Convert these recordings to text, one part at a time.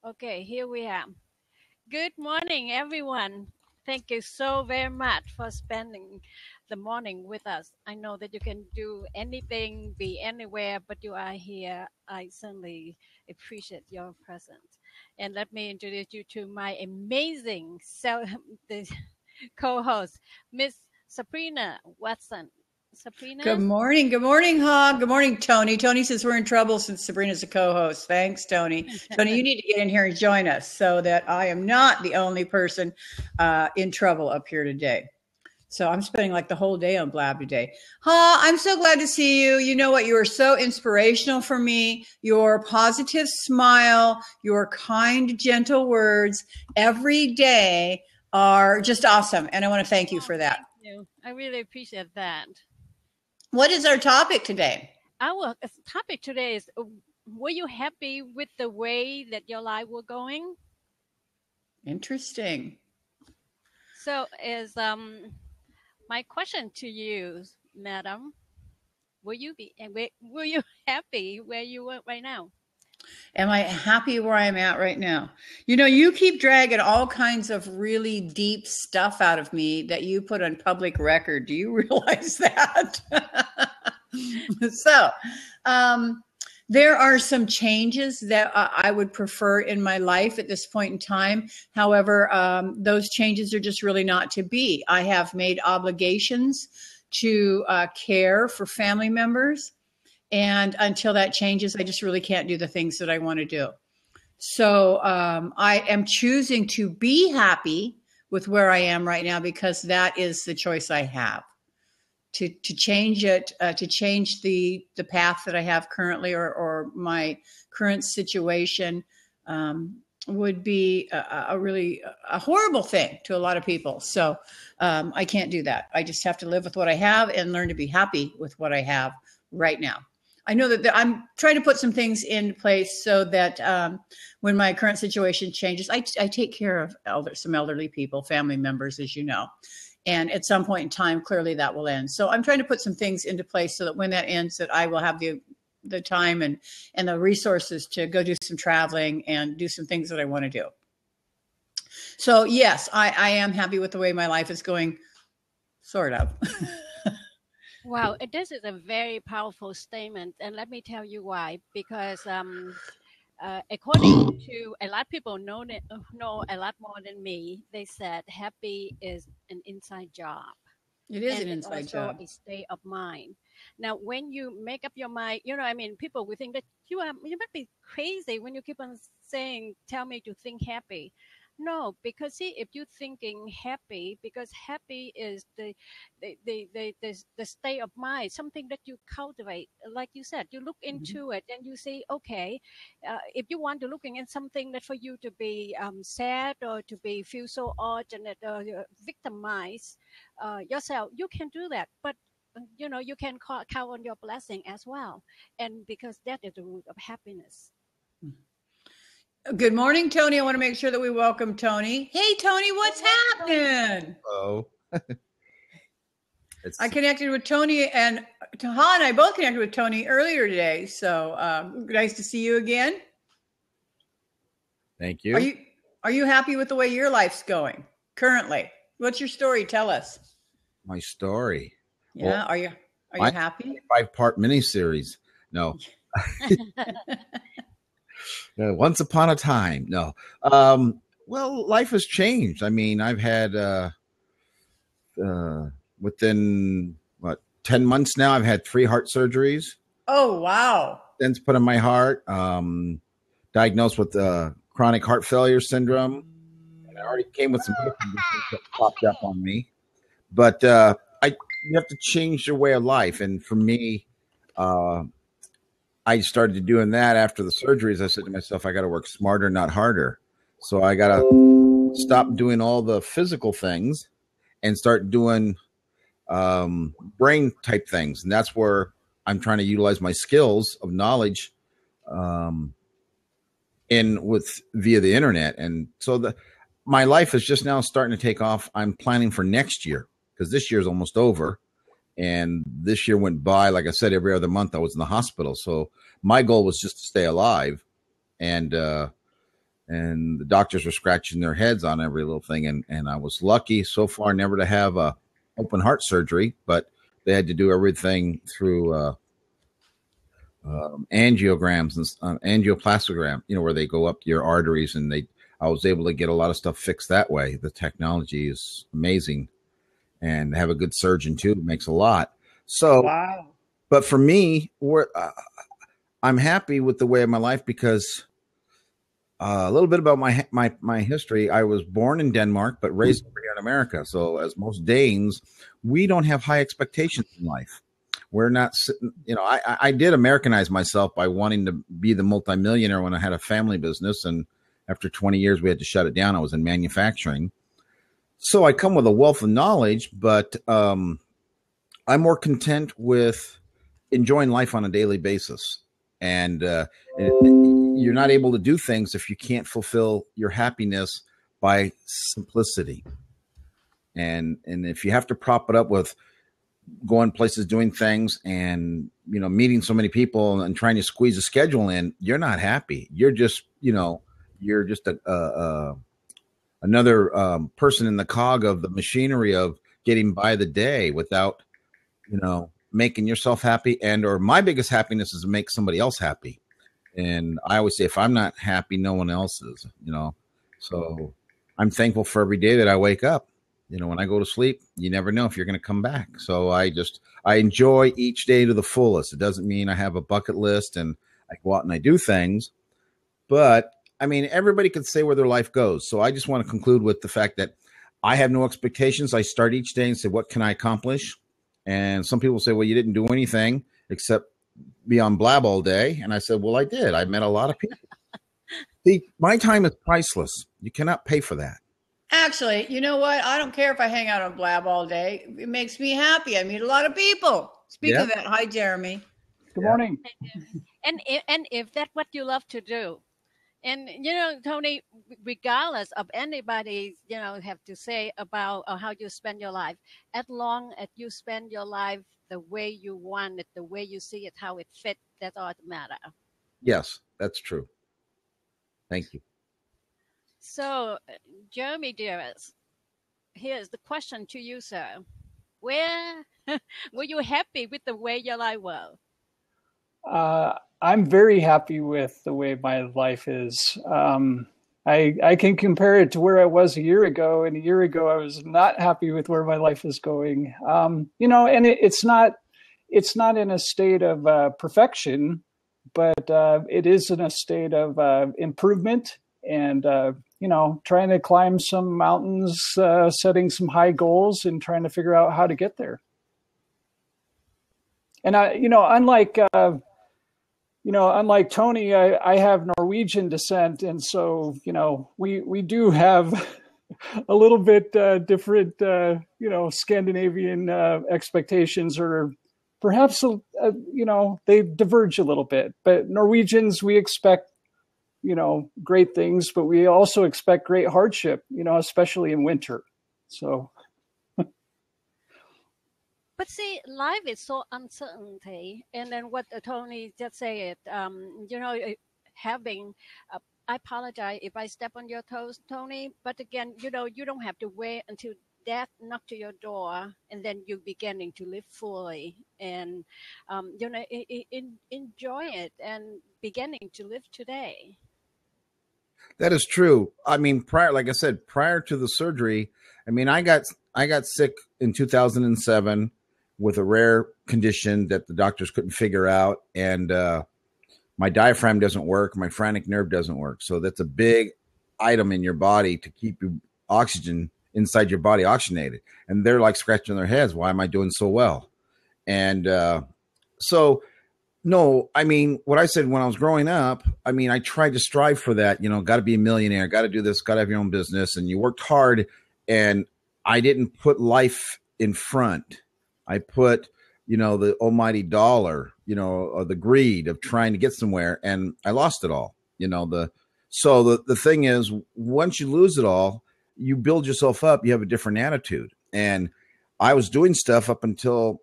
Okay, here we are. Good morning, everyone. Thank you so very much for spending the morning with us. I know that you can do anything, be anywhere, but you are here. I certainly appreciate your presence. And let me introduce you to my amazing the co-host, Miss Sabrina Watson. Good Sabrina? morning. Good morning, Hog. Good morning, Tony. Tony says we're in trouble since Sabrina's a co-host. Thanks, Tony. Tony, you need to get in here and join us so that I am not the only person in trouble up here today. So I'm spending like the whole day on Blab today. I'm so glad to see you. You know what? You are so inspirational for me. Your positive smile, your kind, gentle words every day are just awesome. And I want to thank you Oh, for that. thank you. I really appreciate that. What is our topic today? Our topic today is were you happy with the way that your life was going? Interesting. So is my question to you, madam, were you happy where you were right now? Am I happy where I'm at right now? You know, you keep dragging all kinds of really deep stuff out of me that you put on public record. Do you realize that? so, there are some changes that I would prefer in my life at this point in time. However, those changes are just really not to be. I have made obligations to care for family members. And until that changes, I just really can't do the things that I want to do. So I am choosing to be happy with where I am right now because that is the choice I have. To change it, to change the path that I have currently or my current situation would be a horrible thing to a lot of people. So I can't do that. I just have to live with what I have and learn to be happy with what I have right now. I know that I'm trying to put some things in place so that when my current situation changes, I take care of some elderly people, family members, as you know. And at some point in time, clearly that will end. So I'm trying to put some things into place so that when that ends, that I will have the time and the resources to go do some traveling and do some things that I want to do. So yes, I am happy with the way my life is going, sort of. Wow, this is a very powerful statement, and let me tell you why. Because according to a lot of people know a lot more than me, they said happy is an inside job. It is And an it's inside also job. a state of mind. Now, when you make up your mind, I mean, people will think that you might be crazy when you keep on saying, "Tell me to think happy." No, because see, if you're thinking happy, because happy is the state of mind, something that you cultivate. Like you said, you look Mhm. into it and you say, okay, if you want to looking at something that for you to be sad or to be feel so alternate or victimized yourself, you can do that. But you can count on your blessing as well, and because that is the root of happiness. Good morning, Tony. I want to make sure that we welcome Tony. Hey, Tony, Good what's morning, Tony. happening? Hello. I connected with Tony and Taha and I both connected with Tony earlier today. So nice to see you again. Thank Are you. you are you happy with the way your life's going currently? What's your story? Tell us. My story. Yeah, Well, are you my happy? 5-part miniseries. No. Once upon a time. No. Well, life has changed. I mean, I've had within 10 months now, I've had 3 heart surgeries. Oh, wow. Stents put in my heart. Diagnosed with chronic heart failure syndrome. And I already came with some other conditions that popped up on me. But you have to change your way of life. And for me, I started doing that after the surgeries. I said to myself, I got to work smarter, not harder. So I got to stop doing all the physical things and start doing brain type things. And that's where I'm trying to utilize my skills of knowledge via the internet. And so my life is just now starting to take off. I'm planning for next year because this year is almost over. And this year went by, like I said, every other month I was in the hospital. So my goal was just to stay alive and and the doctors were scratching their heads on every little thing. And I was lucky so far never to have a open heart surgery, but they had to do everything through angiograms and angioplastogram, where they go up your arteries, and I was able to get a lot of stuff fixed that way. The technology is amazing, and have a good surgeon too makes a lot. So, Wow. But for me, I'm happy with the way of my life because a little bit about my history. I was born in Denmark, but raised over here in America. So as most Danes, we don't have high expectations in life. We're not sitting, I did Americanize myself by wanting to be the multimillionaire when I had a family business. And after 20 years, we had to shut it down. I was in manufacturing. So I come with a wealth of knowledge, but I'm more content with enjoying life on a daily basis. And you're not able to do things if you can't fulfill your happiness by simplicity. And if you have to prop it up with going places, doing things, and meeting so many people and trying to squeeze a schedule in, you're not happy. You're just another person in the cog of the machinery of getting by the day without making yourself happy. Or my biggest happiness is to make somebody else happy. And I always say, if I'm not happy, no one else is. So I'm thankful for every day that I wake up. When I go to sleep, you never know if you're going to come back. So I enjoy each day to the fullest. It doesn't mean I have a bucket list and I go out and I do things, but I mean, everybody could say where their life goes. So I just want to conclude with the fact that I have no expectations. I start each day and say, what can I accomplish? And some people say, well, you didn't do anything except be on Blab all day. And I said, well, I did. I met a lot of people. See, my time is priceless. You cannot pay for that. Actually, you know what? I don't care if I hang out on Blab all day. It makes me happy. I meet a lot of people. Speaking of that, hi, Jeremy. Good morning. And if that's what you love to do, and Tony, regardless of anybody have to say about how you spend your life, as long as you spend your life the way you want it, the way you see it, how it fits, that's all that matters. Yes, that's true. Thank you. So, Jeremy, dearest, here's the question to you, sir. Were you happy with the way your life was? I'm very happy with the way my life is. I can compare it to where I was a year ago, and a year ago I was not happy with where my life is going. And it's not in a state of perfection, but it is in a state of improvement and trying to climb some mountains, setting some high goals, and trying to figure out how to get there. And unlike Tony, I have Norwegian descent, and so we do have a little bit different Scandinavian expectations, or perhaps they diverge a little bit. But Norwegians, we expect great things, but we also expect great hardship, especially in winter. So. But see, life is so uncertainty. And then what Tony just said, having, I apologize if I step on your toes, Tony, but again, you don't have to wait until death knocks to your door and then you're beginning to live fully and, enjoy it and beginning to live today. That is true. I mean, prior to the surgery, I mean, I got sick in 2007 with a rare condition that the doctors couldn't figure out. And my diaphragm doesn't work. My phrenic nerve doesn't work. So that's a big item in your body to keep your oxygen inside your body oxygenated. And they're like scratching their heads. Why am I doing so well? And no, I mean, what I said when I was growing up, I mean, I tried to strive for that, got to be a millionaire, got to do this, got to have your own business. And you worked hard, and I didn't put life in front. I put, the almighty dollar, or the greed of trying to get somewhere, and I lost it all. So the thing is, once you lose it all, you build yourself up. You have a different attitude. And I was doing stuff up until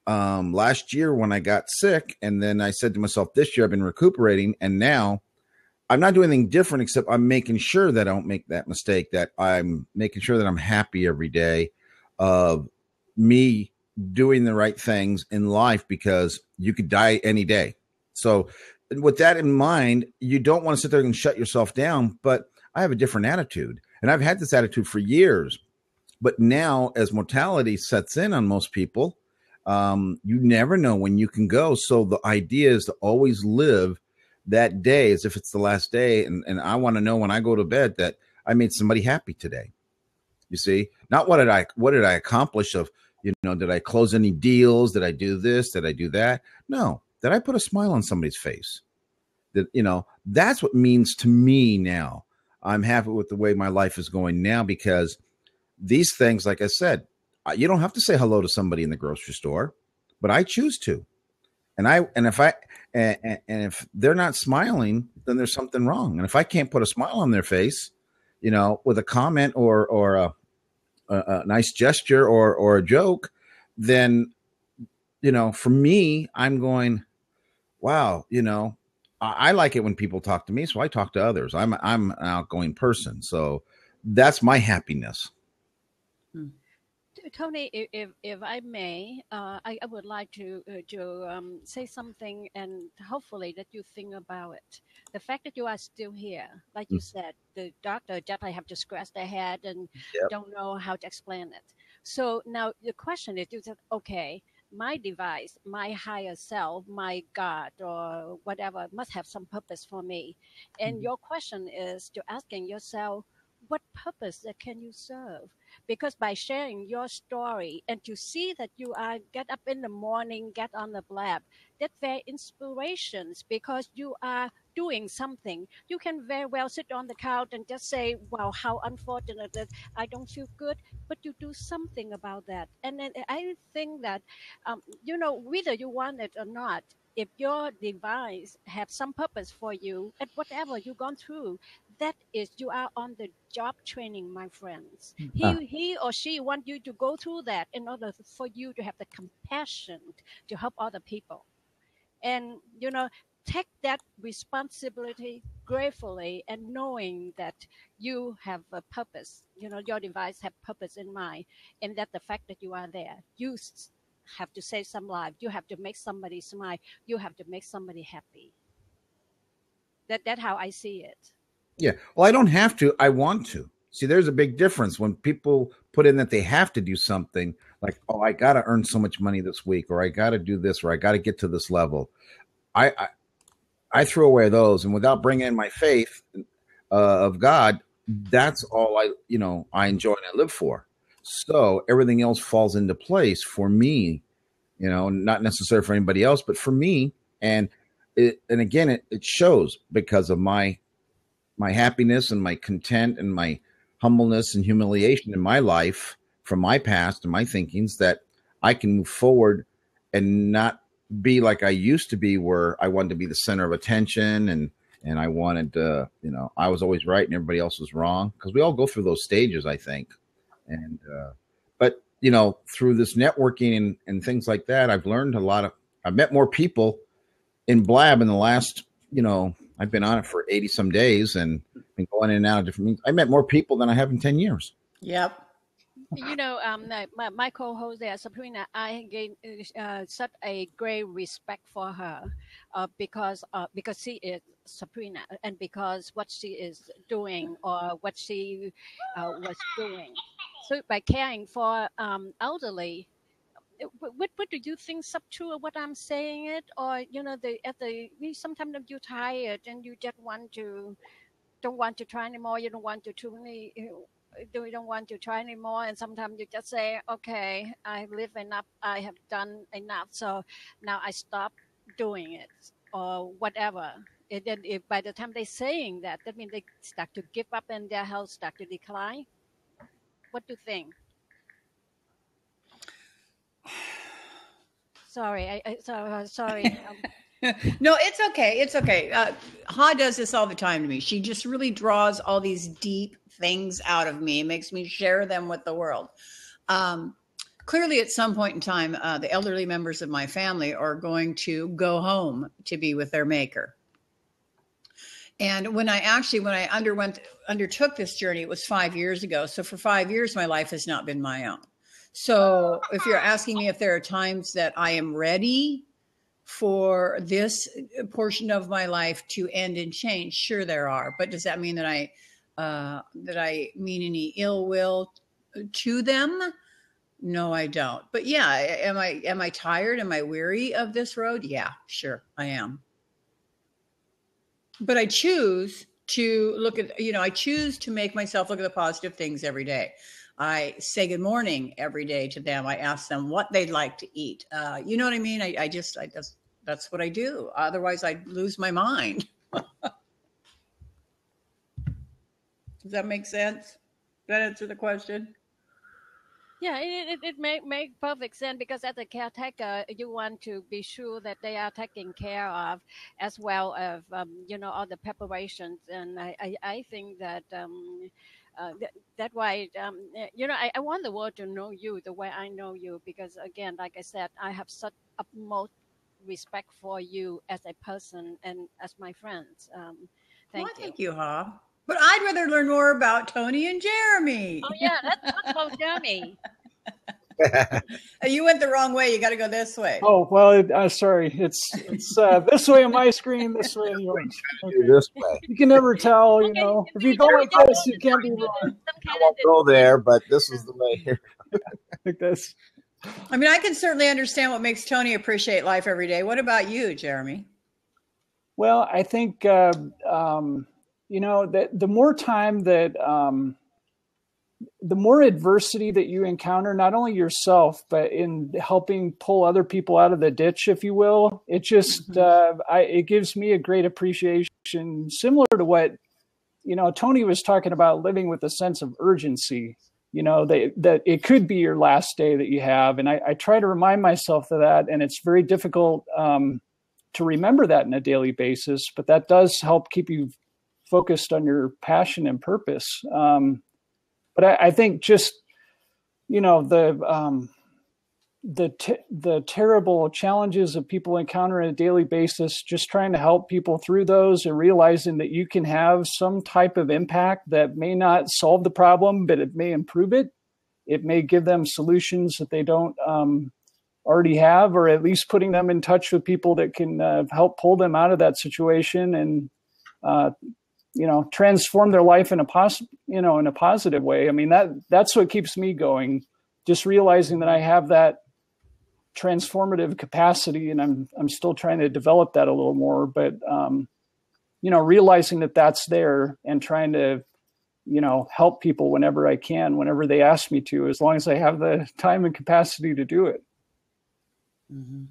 last year when I got sick, and then I said to myself, this year I've been recuperating, and now I'm not doing anything different, except I'm making sure that I don't make that mistake, that I'm making sure that I'm happy every day of me doing the right things in life, because you could die any day. So with that in mind, you don't want to sit there and shut yourself down. But I have a different attitude, and I've had this attitude for years. But now, as mortality sets in on most people, you never know when you can go. So the idea is to always live that day as if it's the last day. And I want to know when I go to bed that I made somebody happy today. You see, not what did I accomplish of, did I close any deals? Did I do this? Did I do that? No. Did I put a smile on somebody's face? That's what means to me now. I'm happy with the way my life is going now, because these things, like I said, you don't have to say hello to somebody in the grocery store, but I choose to. And if they're not smiling, then there's something wrong. And if I can't put a smile on their face, with a comment or a nice gesture or a joke, then, for me, I'm going, wow, I like it when people talk to me, so I talk to others. I'm an outgoing person, so that's my happiness. Tony, if I may, I would like to say something, and hopefully that you think about it. The fact that you are still here, like you said, the doctor definitely have to scratch their head and don't know how to explain it. So now the question is, you said, okay, my device, my higher self, my God, or whatever, must have some purpose for me. And your question is to asking yourself, what purpose that can you serve? Because by sharing your story and to see that you are get up in the morning, get on the blab, that's very inspirations, because you are doing something. You can very well sit on the couch and just say, wow, how unfortunate that I don't feel good, but you do something about that. And then I think that, whether you want it or not, if your device have some purpose for you at whatever you've gone through, that is, you are on the job training, my friends. He or she want you to go through that in order for you to have the compassion to help other people. And, take that responsibility gratefully, and knowing that you have a purpose, your device have purpose in mind, and that the fact that you are there, you have to save some life. You have to make somebody smile. You have to make somebody happy. That's how I see it. Yeah. Well, I don't have to. I want to. See, there's a big difference when people put in that they have to do something, like, oh, I got to earn so much money this week, or I got to do this, or I got to get to this level. I threw away those, and without bringing in my faith of God, that's all I enjoy and I live for. So everything else falls into place for me, not necessarily for anybody else, but for me. And again, it shows because of my happiness and my content and my humbleness and humiliation in my life from my past and my thinkings, that I can move forward and not be like I used to be, where I wanted to be the center of attention and I wanted to, I was always right and everybody else was wrong, because we all go through those stages, I think. And, but, through this networking and things like that, I've learned I've met more people in Blab in the last, I've been on it for 80 some days and been going in and out of different meetings. I met more people than I have in 10 years. Yep. My co-host there, Sabrina, I gained such a great respect for her because she is Sabrina, and because what she is doing or what she was doing. So by caring for elderly, what do you think? Is true of what I'm saying it, or sometimes you're tired and you just don't want to try anymore. You don't want to too many. You don't want to try anymore, and sometimes you just say, okay, I live enough, I have done enough, so now I stop doing it, or whatever. And then by the time they're saying that means they start to give up and their health start to decline. What do you think? Sorry, sorry. No, it's okay. It's okay. Ha does this all the time to me. She just really draws all these deep things out of me and makes me share them with the world. Clearly, at some point in time, the elderly members of my family are going to go home to be with their maker. And when I undertook this journey, it was 5 years ago. So for 5 years, my life has not been my own. So if you're asking me if there are times that I am ready for this portion of my life to end and change, sure there are. But does that mean that I mean any ill will to them? No, I don't. But yeah, am I tired? Am I weary of this road? Yeah, sure, I am. But I choose to I choose to make myself look at the positive things every day. I say good morning every day to them. I ask them what they'd like to eat. You know what I mean? I just, that's what I do. Otherwise I'd lose my mind. Does that make sense? Does that answer the question? Yeah, it make perfect sense, because as a caretaker, you want to be sure that they are taken care of, as well as all the preparations. And I think that that's why I want the world to know you the way I know you, because again, like I said, I have such utmost respect for you as a person and as my friends. Thank you. Thank you, Ha. But I'd rather learn more about Tony and Jeremy. Oh yeah, let's talk about Jeremy. You went the wrong way. You got to go this way. Oh, well, sorry. It's this way on my screen, this way on yours. Okay. This way. You can never tell, If you go like this, you can't be wrong. I won't go there, but this is the way here. Like this. I mean, I can certainly understand what makes Tony appreciate life every day. What about you, Jeremy? Well, I think, that the more time that, the more adversity that you encounter, not only yourself, but in helping pull other people out of the ditch, if you will, it just, it gives me a great appreciation, similar to what, Tony was talking about, living with a sense of urgency, that it could be your last day that you have. And I try to remind myself of that. And it's very difficult to remember that on a daily basis, but that does help keep you focused on your passion and purpose. But I think just, the terrible challenges that people encounter on a daily basis, just trying to help people through those and realizing that you can have some type of impact that may not solve the problem, but it may improve it. It may give them solutions that they don't already have, or at least putting them in touch with people that can help pull them out of that situation and, transform their life in a positive way. I mean, that's what keeps me going. Just realizing that I have that transformative capacity, and I'm still trying to develop that a little more, but, realizing that that's there and trying to, help people whenever I can, whenever they ask me to, as long as I have the time and capacity to do it. Mm-hmm.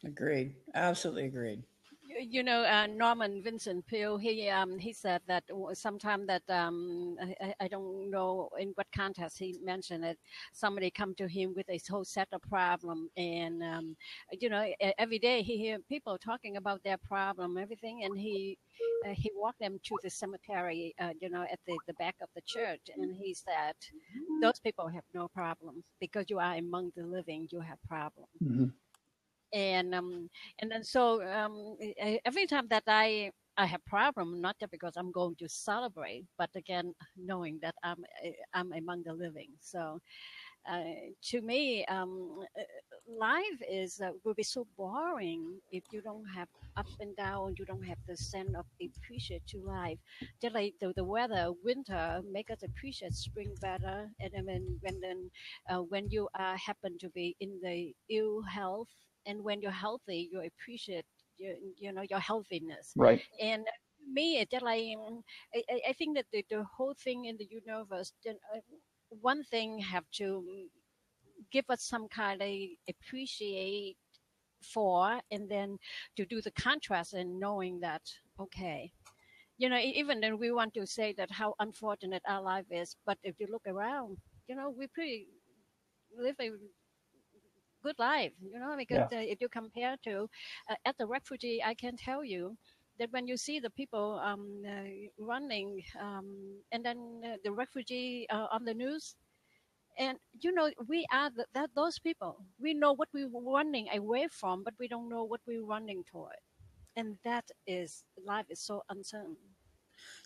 Agreed. Absolutely agreed. Norman Vincent Peale, he said that sometime that I don't know in what context he mentioned it. Somebody come to him with a whole set of problem, and every day he hear people talking about their problem, everything, and he walked them to the cemetery, at the back of the church, and he said, "Those people have no problems, because you are among the living. You have problems." Mm-hmm. And then so every time that I have problem, not just because I'm going to celebrate, but again knowing that I'm among the living. So to me, life will be so boring if you don't have up and down. You don't have the sense of appreciate to life. Just like the weather, winter make us appreciate spring better, and then when you happen to be in the ill health. And when you're healthy, you appreciate your healthiness. Right. And me, it's just like I think that the whole thing in the universe, one thing have to give us some kind of appreciate for, and then to do the contrast and knowing that, okay, even then we want to say that how unfortunate our life is, but if you look around, we pretty live a good life, because if you compare to as a refugee, I can tell you that when you see the people running, and then the refugee on the news, and we are those people. We know what we're running away from, but we don't know what we're running toward. And that is, life is so uncertain.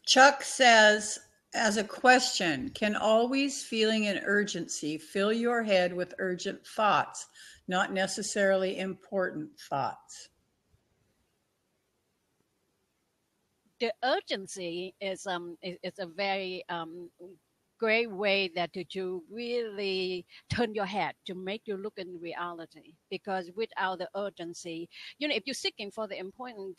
Chuck says, as a question, can always feeling an urgency fill your head with urgent thoughts, not necessarily important thoughts? The urgency is a very great way that to really turn your head to make you look in reality. Because without the urgency, if you're seeking for the important,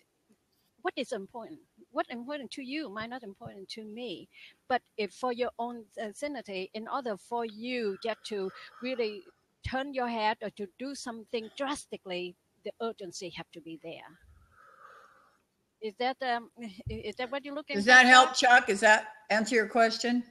what is important? What important to you might not important to me. But if for your own sanity, in order for you just to really turn your head or to do something drastically, the urgency have to be there. Is that what you're looking for? Does that help, Chuck? Does that answer your question?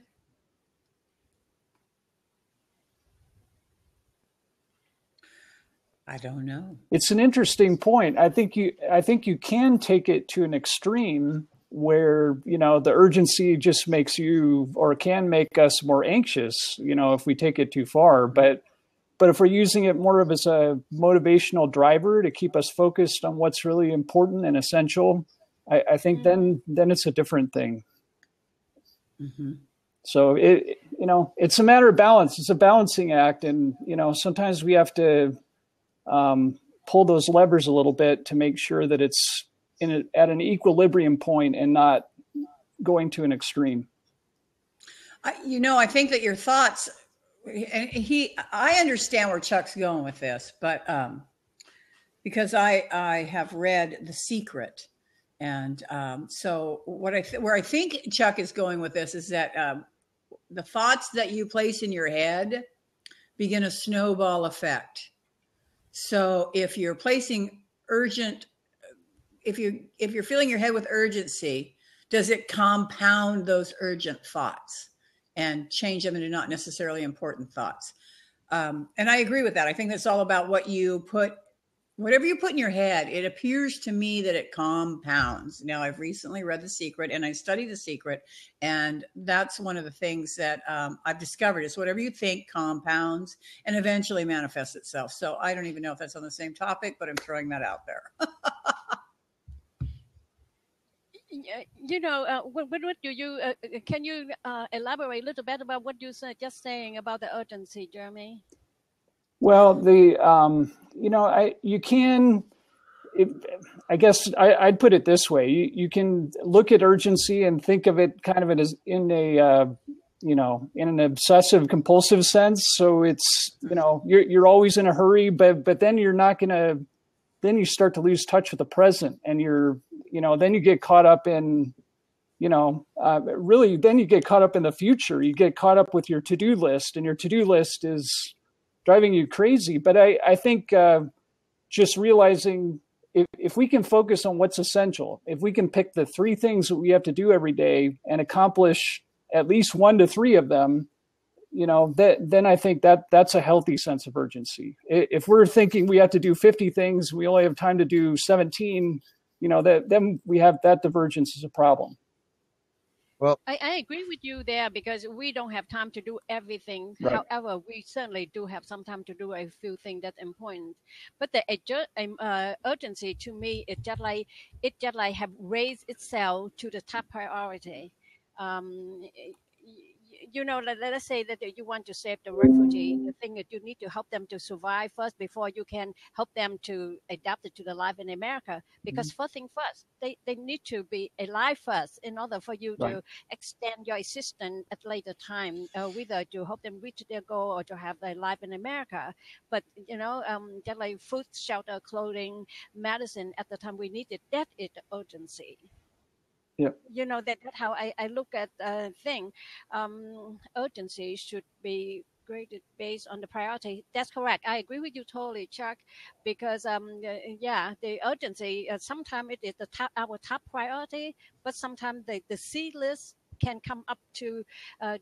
I don't know. It's an interesting point. I think you can take it to an extreme where, the urgency just makes you, or can make us more anxious, if we take it too far. But if we're using it more of as a motivational driver to keep us focused on what's really important and essential, I think then it's a different thing. Mm-hmm. So it's a matter of balance. It's a balancing act. And, sometimes we have to pull those levers a little bit to make sure that it's at an equilibrium point and not going to an extreme. I think that your thoughts, I understand where Chuck's going with this, but because I have read The Secret. And so where I think Chuck is going with this is that the thoughts that you place in your head begin a snowball effect. So if you're placing if you're filling your head with urgency, does it compound those urgent thoughts and change them into not necessarily important thoughts? And I agree with that. I think that's all about whatever you put in your head. It appears to me that it compounds. Now, I've recently read The Secret and I studied The Secret, and that's one of the things that I've discovered is whatever you think compounds and eventually manifests itself. So I don't even know if that's on the same topic, but I'm throwing that out there. What do you, can you elaborate a little bit about what you said, just saying about the urgency, Jeremy? Well, I guess I'd put it this way. You can look at urgency and think of it kind of as in an obsessive compulsive sense. So it's, you're always in a hurry, but then you're not going to, then you start to lose touch with the present, and then you get caught up in, really, then you get caught up in the future. You get caught up with your to-do list, and your to-do list is driving you crazy. But I think just realizing if we can focus on what's essential, if we can pick the 3 things that we have to do every day and accomplish at least 1 to 3 of them, then I think that's a healthy sense of urgency. If we're thinking we have to do 50 things, we only have time to do 17, then we have that divergence is a problem. Well, I agree with you there, because we don't have time to do everything. Right. However, we certainly do have some time to do a few things that's important. But the urgency to me, it just like have raised itself to the top priority. Let's say that you want to save the refugee, the thing that you need to help them to survive first before you can help them to adapt it to the life in America. Because first thing first, they need to be alive first in order for you to extend your existence at later time, whether to help them reach their goal or to have their life in America. But, just like food, shelter, clothing, medicine at the time we need it, that is the urgency. Yeah. That's how I look at thing. Urgency should be graded based on the priority. That's correct. I agree with you totally, Chuck, because the urgency, sometimes it is our top priority, but sometimes the C list can come up to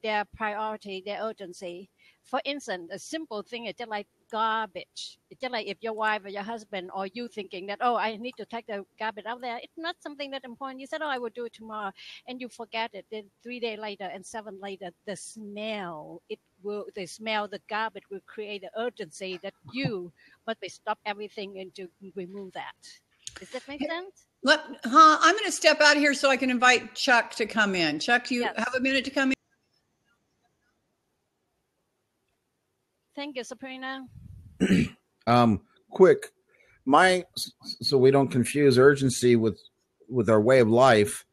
their priority, their urgency. For instance, a simple thing is just like garbage. It's just like if your wife or your husband or you thinking that, I need to take the garbage out there. It's not something that important. You said, I will do it tomorrow, and you forget it. Then 3 days later and 7 later, the smell, the garbage will create an urgency that you must stop everything and to remove that. Does that make sense? I'm going to step out of here so I can invite Chuck to come in. Chuck, do you Yes. have a minute to come in? Thank you, Sabrina. Quick, so we don't confuse urgency with our way of life.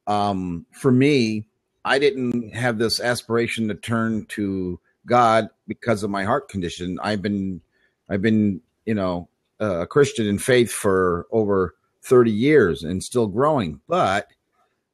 For me, I didn't have this aspiration to turn to God because of my heart condition. I've been, a Christian in faith for over 30 years and still growing, but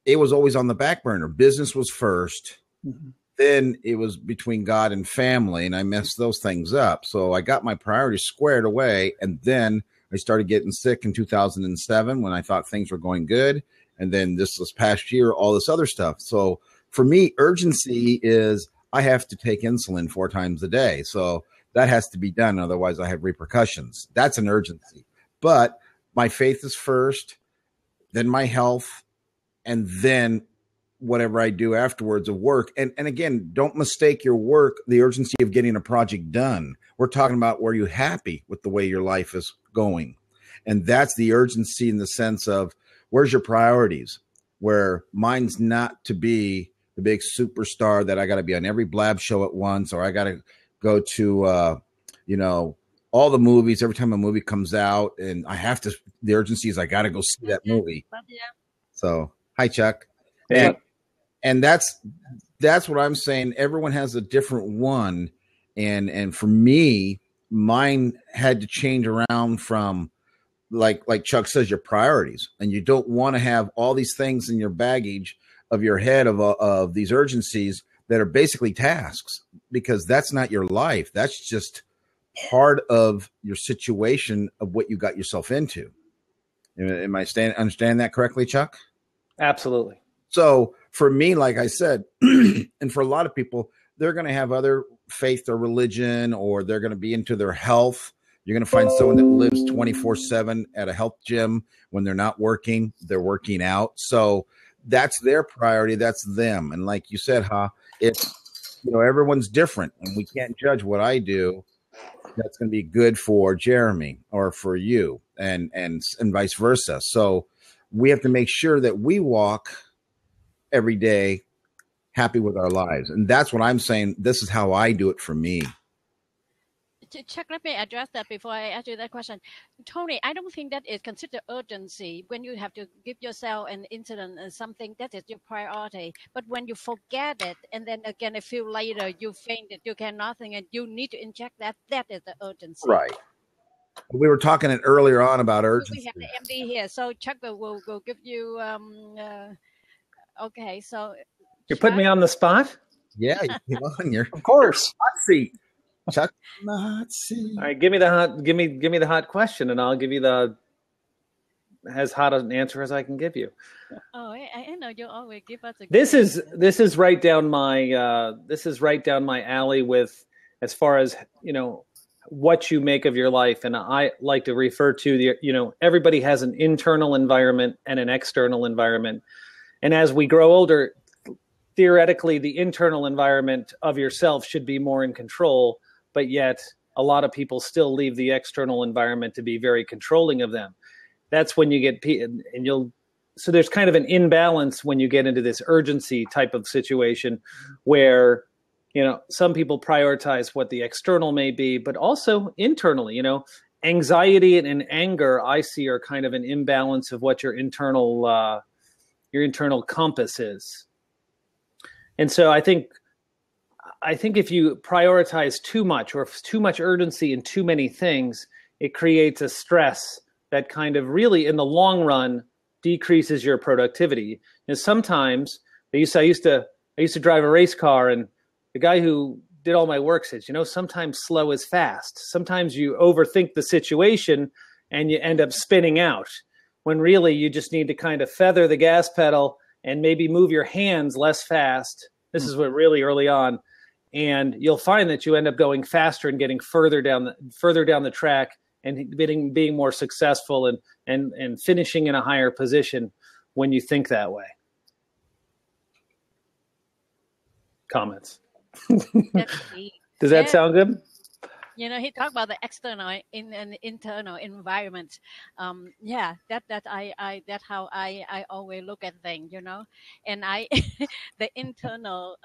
it was always on the back burner. Business was first. Mm-hmm. Then it was between God and family, and I messed those things up. So I got my priorities squared away, and then I started getting sick in 2007 when I thought things were going good. And then this past year, all this other stuff. So for me, urgency is I have to take insulin 4 times a day. So that has to be done. Otherwise, I have repercussions. That's an urgency. But my faith is first, then my health, and then whatever I do afterwards of work. And again, don't mistake your work, the urgency of getting a project done. We're talking about were you happy with the way your life is going? And that's the urgency in the sense of where's your priorities? Where mine's not to be the big superstar that I got to be on every blab show at once, or I got to go to, all the movies every time a movie comes out. And I have to, the urgency is I got to go see that movie. Yeah. So, hi, Chuck. Yeah. And that's what I'm saying. Everyone has a different one. And for me, mine had to change around from like Chuck says, your priorities. And you don't want to have all these things in your baggage of your head of these urgencies that are basically tasks, because that's not your life. That's just part of your situation of what you got yourself into. Am I understand that correctly, Chuck? Absolutely. So for me, like I said, and for a lot of people, they're going to have other faith or religion, or they're going to be into their health. You're going to find someone that lives 24/7 at a health gym. When they're not working, they're working out. So that's their priority. That's them. And like you said, it's, everyone's different, and we can't judge what I do that's going to be good for Jeremy or for you, and vice versa. So we have to make sure that we walk every day happy with our lives. And that's what I'm saying. This is how I do it for me. Chuck, let me address that before I ask you that question. Tony, I don't think that is considered urgency when you have to give yourself an incident or something. That is your priority. But when you forget it, and then again a few later you fainted, you can nothing, and you need to inject that is the urgency. Right. We were talking it earlier on about urgency. We have the MD here, so Chuck will give you. Okay, so you're putting me on the spot. Yeah, you came on. You're of course. Hot seat. Chuck, hot seat. All right, give me the hot question, and I'll give you the as hot an answer as I can give you. Oh, I know you always give us a. This is right down my alley with as far as what you make of your life, and I like to refer to everybody has an internal environment and an external environment, and as we grow older, theoretically the internal environment of yourself should be more in control, but yet a lot of people still leave the external environment to be very controlling of them. That's when you get, so there's kind of an imbalance when you get into this urgency type of situation where, some people prioritize what the external may be, but also internally, anxiety and anger I see are kind of an imbalance of what your internal compass is. And so I think if you prioritize too much, or if too much urgency in too many things, it creates a stress that kind of really in the long run decreases your productivity. And sometimes I used to drive a race car, and the guy who did all my work says, sometimes slow is fast. Sometimes you overthink the situation and you end up spinning out, when really you just need to kind of feather the gas pedal and maybe move your hands less fast. This is what really early on. And you'll find that you end up going faster and getting further down the track, and being more successful and finishing in a higher position when you think that way. Comments? Does that sound good? You know, he talked about the external in an internal environment. Yeah, that that's how I always look at things. You know, and I the internal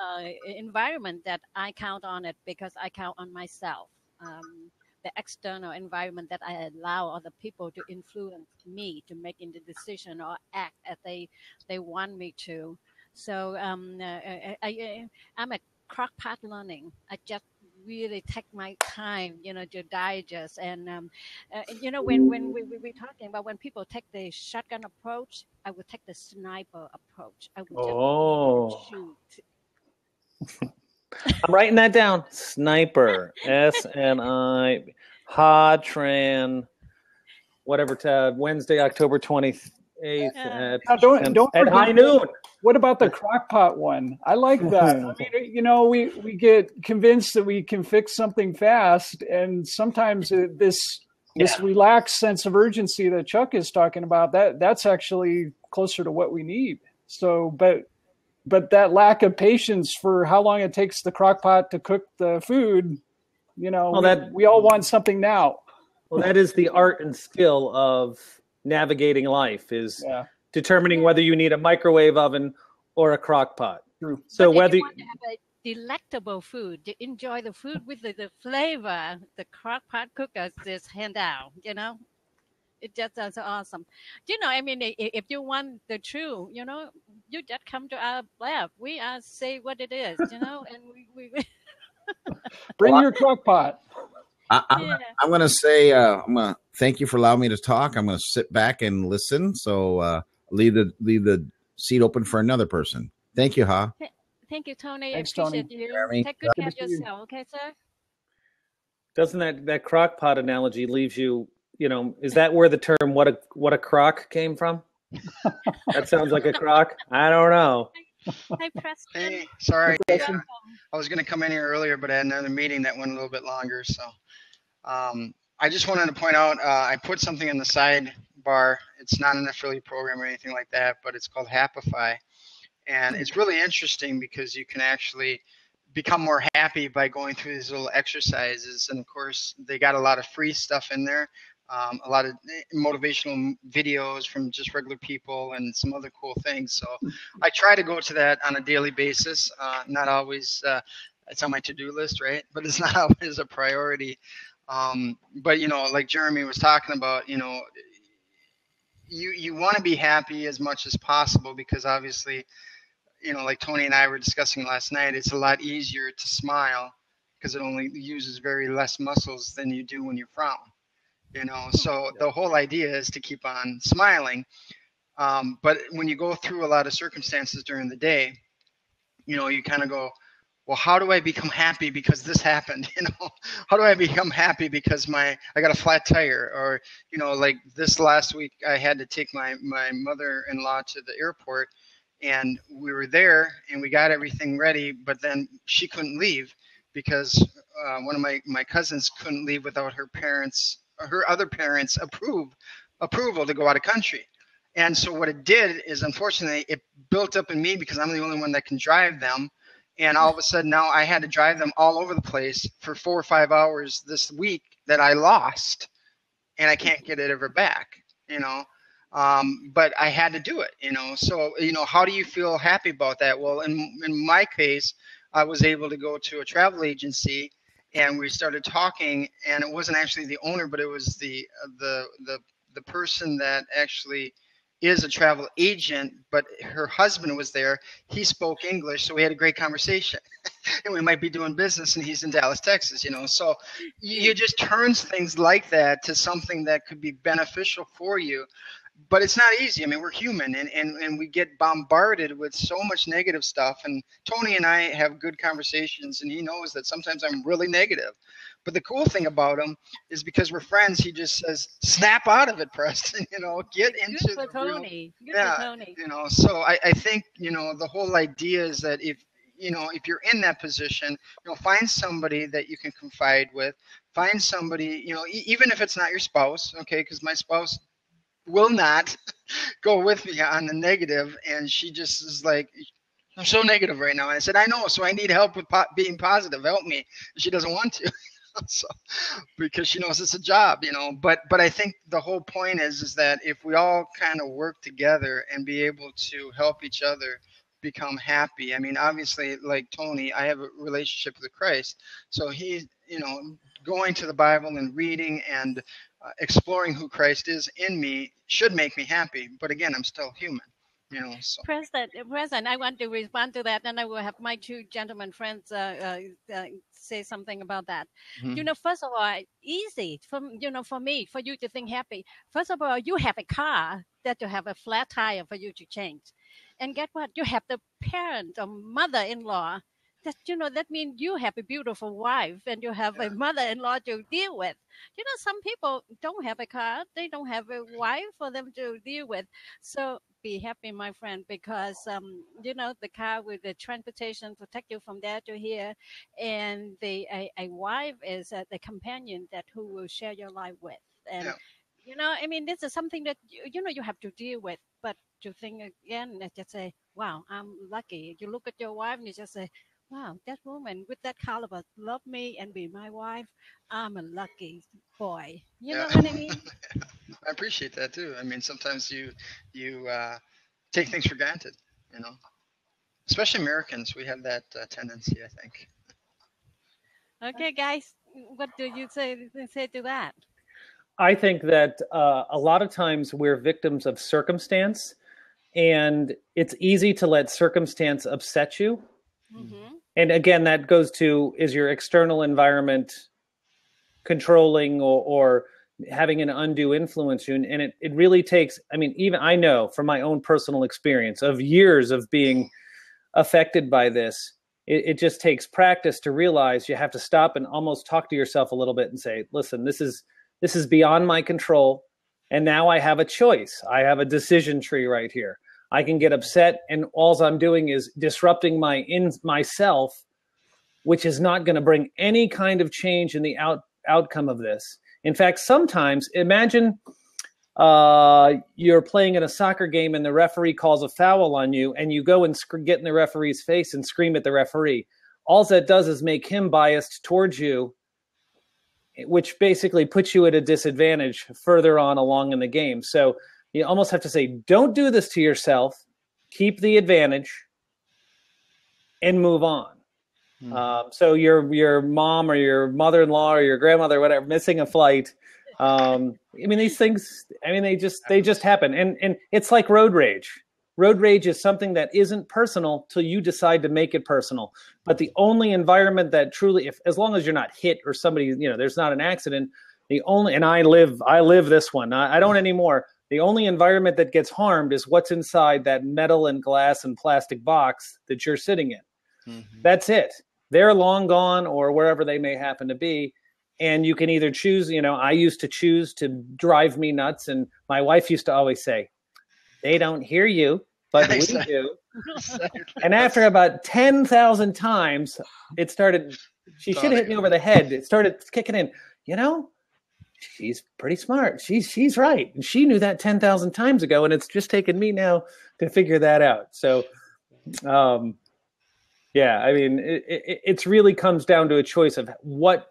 environment that I count on it because I count on myself. The external environment that I allow other people to influence me to making the decision or act as they want me to. So I'm a crock pot learning. I just really take my time, you know, to digest. And you know, when we're talking about when people take the shotgun approach, I would take the sniper approach. I would just Oh. shoot. I'm writing that down. Sniper. SNI. Ha Tran. Whatever. Wednesday, October 28th at, Now, don't at forget, high noon. what about the crock pot one? I like that. I mean, you know, we get convinced that we can fix something fast, and sometimes this relaxed sense of urgency that Chuck is talking about, that's actually closer to what we need. So, but that lack of patience for how long it takes the crock pot to cook the food, you know, we all want something now. Well, that is the art and skill of navigating life, is determining whether you need a microwave oven or a crock pot. True. So whether you want to have a delectable food, to enjoy the food with the flavor, the crock pot cookers just hand out, you know. It just sounds awesome. You know, I mean, if you want the truth, you know, you just come to our lab. We say what it is, you know, and we bring your crock pot. I'm going to say, I'm going to thank you for allowing me to talk. I'm going to sit back and listen. So leave the seat open for another person. Thank you, Ha. Thank you, Tony. Thanks, I appreciate Tony. you. Jeremy. Take good care of yourself, okay, sir? Doesn't that crock pot analogy leaves you, you know, is that where the term what a crock came from? That sounds like a crock. I don't know. Hi, Preston. Hey, sorry. I was going to come in here earlier, but I had another meeting that went a little bit longer. So I just wanted to point out, I put something in the sidebar. It's not an affiliate program or anything like that, but it's called Happify. And it's really interesting because you can actually become more happy by going through these little exercises. And of course, they got a lot of free stuff in there. A lot of motivational videos from just regular people and some other cool things. So I try to go to that on a daily basis. Not always, it's on my to-do list, right? But it's not always a priority. But, you know, like Jeremy was talking about, you know, you want to be happy as much as possible because obviously, you know, like Tony and I were discussing last night, it's a lot easier to smile because it only uses very less muscles than you do when you frown. You know, so the whole idea is to keep on smiling. But when you go through a lot of circumstances during the day, you know, you kind of go, well, how do I become happy because this happened? You know, how do I become happy because I got a flat tire? Or, you know, like this last week, I had to take my mother-in-law to the airport, and we were there and we got everything ready, but then she couldn't leave because one of my cousins couldn't leave without her other parents' approval to go out of country. And so what it did is, unfortunately, it built up in me because I'm the only one that can drive them. And all of a sudden now I had to drive them all over the place for 4 or 5 hours this week that I lost, and I can't get it ever back, you know. But I had to do it, you know. So, you know, how do you feel happy about that? Well, in my case, I was able to go to a travel agency, and we started talking, and it wasn't actually the owner, but it was the person that actually is a travel agent, but her husband was there. He spoke English, so we had a great conversation. And we might be doing business, and he's in Dallas, Texas, you know. So you just turns things like that to something that could be beneficial for you. But it's not easy. I mean, we're human, and we get bombarded with so much negative stuff. And Tony and I have good conversations, and he knows that sometimes I'm really negative. But the cool thing about him is because we're friends, he just says, snap out of it, Preston, you know, get into Good for the Tony. Good yeah, for Tony. you know. So I think, you know, the whole idea is that if you're in that position, you know, find somebody that you can confide with, find somebody, you know, even if it's not your spouse, okay, because my spouse will not go with me on the negative, and she just is like, I'm so negative right now. And I said, I know, so I need help with being positive. Help me. And she doesn't want to. So, because she knows it's a job, but I think the whole point is that if we all kind of work together and be able to help each other become happy. I mean, obviously, like Tony, I have a relationship with Christ. So he, going to the Bible and reading and exploring who Christ is in me should make me happy. But again, I'm still human. So. President, I want to respond to that, and I will have my two gentlemen friends say something about that. Mm-hmm. First of all, easy for me, for you to think happy. First of all, you have a car that you have a flat tire for you to change, and get what? You have the parent or mother-in-law. That means you have a beautiful wife and you have a mother-in-law to deal with. Some people don't have a car. They don't have a wife for them to deal with. So be happy, my friend, because, the car with the transportation protect you from there to here. And a wife is the companion who will share your life with. And, this is something that, you have to deal with. But to think again, just say, wow, I'm lucky. You look at your wife and you just say, wow, that woman with that caliber love me and be my wife. I'm a lucky boy. You know what I mean? I appreciate that too. I mean, sometimes you take things for granted, Especially Americans, we have that tendency, I think. Okay, guys, what do you say to that? I think that a lot of times we're victims of circumstance, and it's easy to let circumstance upset you. Mm-hmm. And again, that goes to, is your external environment controlling or having an undue influence you? And it really takes, even I know from my own personal experience of years of being affected by this, it just takes practice to realize you have to stop and almost talk to yourself a little bit and say, listen, this is beyond my control. And now I have a choice. I have a decision tree right here. I can get upset, and all I'm doing is disrupting myself, which is not going to bring any kind of change in the outcome of this. In fact, sometimes imagine you're playing in a soccer game and the referee calls a foul on you, and you go and get in the referee's face and scream at the referee. All that does is make him biased towards you, which basically puts you at a disadvantage further on along in the game. So you almost have to say, don't do this to yourself, keep the advantage, and move on. Mm-hmm. So your mom or your mother-in-law or your grandmother, or whatever, missing a flight. These things, they just happen. And it's like road rage. Road rage is something that isn't personal till you decide to make it personal. But the only environment that truly, as long as you're not hit or somebody, there's not an accident, and I live this one. I don't anymore. The only environment that gets harmed is what's inside that metal and glass and plastic box that you're sitting in. Mm-hmm. That's it. They're long gone, or wherever they may happen to be. And you can either choose, I used to choose to drive me nuts. And my wife used to always say, they don't hear you, but we do. And after about 10,000 times, it started, she should have hit me over the head. It started kicking in, she's pretty smart. She's right. And she knew that 10,000 times ago. And it's just taken me now to figure that out. So, it's really comes down to a choice of what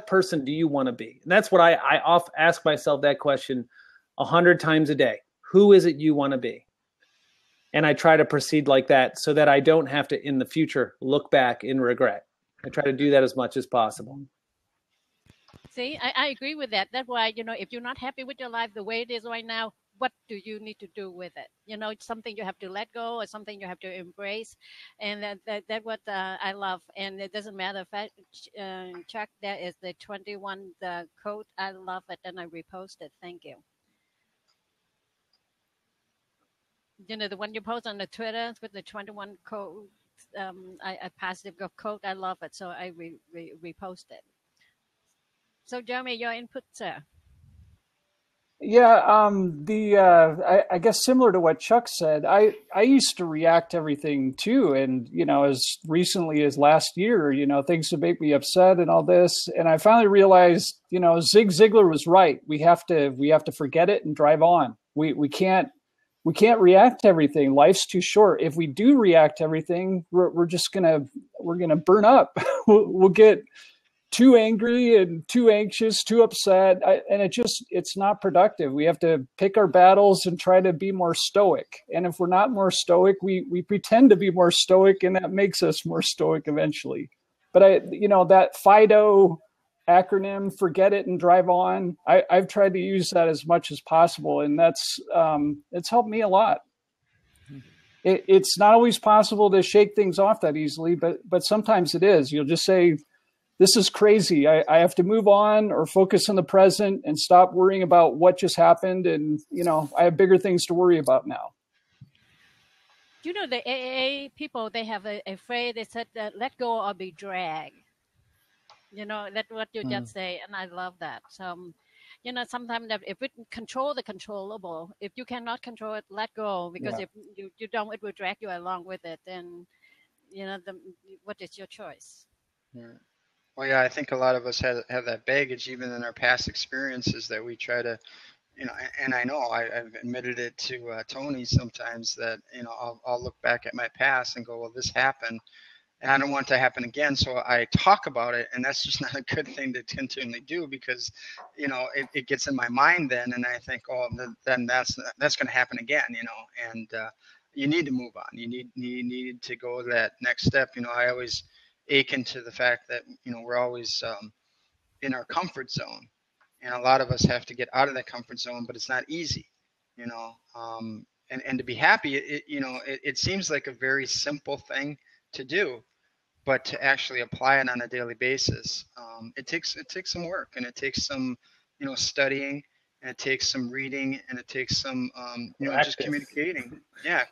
person do you want to be? And that's what I often ask myself that question 100 times a day. Who is it you want to be? And I try to proceed like that so that I don't have to, in the future, look back in regret. I try to do that as much as possible. See, I agree with that. That's why, if you're not happy with your life the way it is right now, what do you need to do with it? It's something you have to let go, or something you have to embrace. And that's what I love. And it doesn't matter if Chuck, there is the 21 code. I love it, and I reposted. Thank you. The one you post on the Twitter with the 21 code, a positive code. I love it. So I reposted. So Jeremy, your input, sir. Yeah, I guess similar to what Chuck said, I used to react to everything too. And, as recently as last year, things would make me upset and all this. And I finally realized, Zig Ziglar was right. We have to forget it and drive on. We can't react to everything. Life's too short. If we do react to everything, we're going to burn up. We'll get too angry and too anxious, too upset. And it's not productive. We have to pick our battles and try to be more stoic. And if we're not more stoic, we pretend to be more stoic, and that makes us more stoic eventually. But that FIDO acronym, forget it and drive on, I've tried to use that as much as possible. And it's helped me a lot. It's not always possible to shake things off that easily, but sometimes it is. You'll just say, this is crazy. I have to move on or focus on the present and stop worrying about what just happened. And, I have bigger things to worry about now. The AA people, they have a phrase, they said, let go or be dragged. That's what you just say. And I love that. So, sometimes if we control the controllable, if you cannot control it, let go. Because if you don't, it will drag you along with it. And, what is your choice? Yeah. Well, yeah, I think a lot of us have that baggage, even in our past experiences, that we try to, and I know I've admitted it to Tony sometimes that, I'll look back at my past and go, well, this happened, and I don't want it to happen again. So I talk about it, and that's just not a good thing to continually do, because, it gets in my mind then, and I think, oh, then that's going to happen again, and you need to move on. You need to go that next step. I always ache into the fact that we're always in our comfort zone, and a lot of us have to get out of that comfort zone, but it's not easy, and to be happy, it seems like a very simple thing to do, but to actually apply it on a daily basis, it takes some work, and it takes some studying, and it takes some reading, and it takes some just communicating,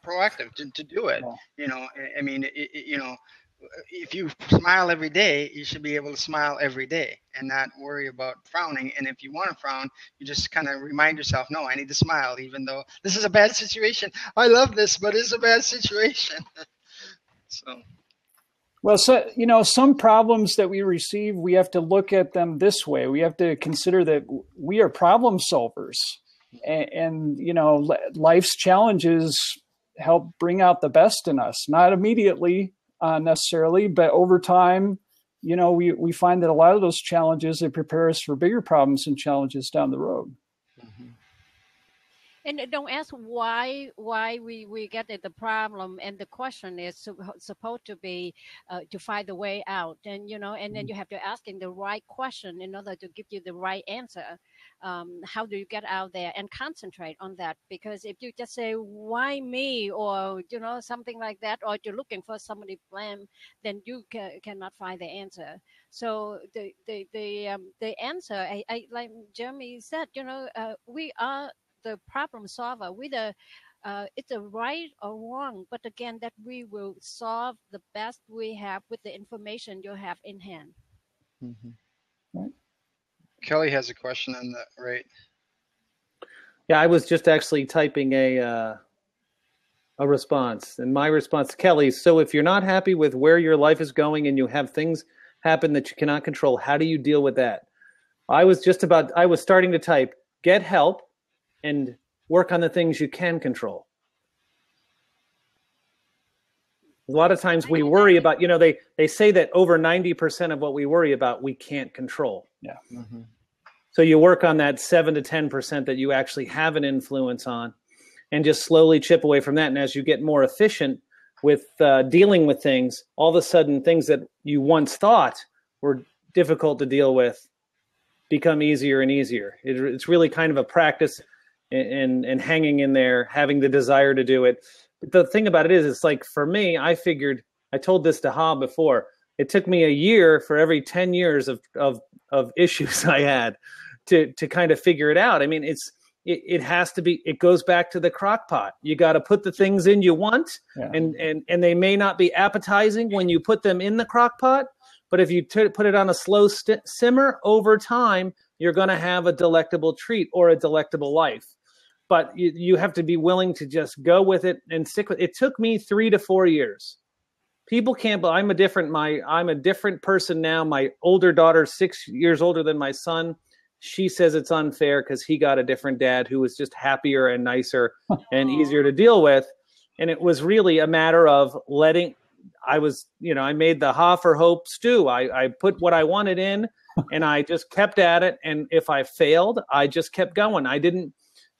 proactive to do it. I mean, if you smile every day, you should be able to smile every day and not worry about frowning. And if you want to frown, you just kind of remind yourself, no, I need to smile, even though this is a bad situation. I love this, but it's a bad situation. Some problems that we receive, we have to look at them this way. We have to consider that we are problem solvers, and life's challenges help bring out the best in us, not immediately, necessarily, but over time, we find that a lot of those challenges, they prepare us for bigger problems and challenges down the road. Mm-hmm. And don't ask why we get the problem, and the question is supposed to be to find the way out, and and then you have to ask in the right question in order to give you the right answer. How do you get out there and concentrate on that? Because if you just say, why me, or something like that, or you're looking for somebody to blame, then you cannot find the answer. So the answer, I like Jeremy said, we are the problem solver. It's a right or wrong, but again, that we will solve the best we have with the information you have in hand. Mm-hmm. Right. Kelly has a question on that, right? Yeah, I was just actually typing a response, and my response to Kelly is, so if you're not happy with where your life is going and you have things happen that you cannot control, how do you deal with that? I was starting to type, get help and work on the things you can control. A lot of times we worry about, they say that over 90% of what we worry about, we can't control. Yeah. Mm-hmm. So you work on that 7 to 10% that you actually have an influence on, and just slowly chip away from that. And as you get more efficient with dealing with things, all of a sudden things that you once thought were difficult to deal with become easier and easier. It's really kind of a practice and hanging in there, having the desire to do it. But the thing about it is, it's like, for me, I told this to Ha before, it took me a year for every 10 years of issues I had to kind of figure it out. I mean, it has to be, it goes back to the crock pot. You got to put the things in you want, and they may not be appetizing when you put them in the crock pot, but if you put it on a slow simmer over time, you're going to have a delectable treat or a delectable life. But you have to be willing to just go with it and stick with it. It took me 3 to 4 years. People can't, but I'm a different person now. My older daughter, 6 years older than my son, she says it's unfair because he got a different dad who was just happier and nicer and easier to deal with. And it was really a matter of I was, I made the Ha for Hope stew. I put what I wanted in, and I just kept at it. And if I failed, I just kept going. I didn't,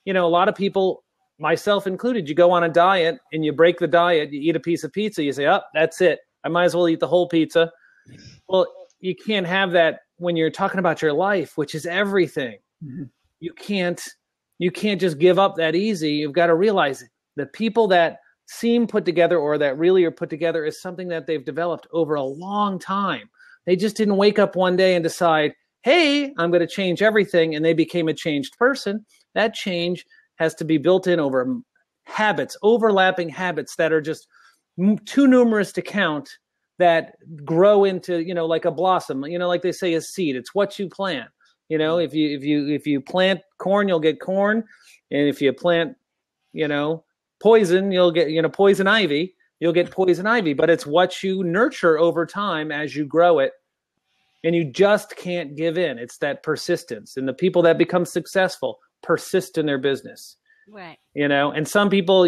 a lot of people, myself included, you go on a diet and you break the diet, you eat a piece of pizza, you say, oh, that's it. I might as well eat the whole pizza. Well, you can't have that when you're talking about your life, which is everything. Mm-hmm. You can't just give up that easy. You've got to realize the people that seem put together or that really are put together is something that they've developed over a long time. They just didn't wake up one day and decide, hey, I'm going to change everything, and they became a changed person. That change has to be built in over habits, overlapping habits that are just too numerous to count, that grow into, like a blossom, like they say, a seed. It's what you plant. If you plant corn, you'll get corn. And if you plant, poison, you'll get, poison ivy, you'll get poison ivy. But it's what you nurture over time as you grow it. And you just can't give in. It's that persistence. And the people that become successful persist in their business. Right. And some people,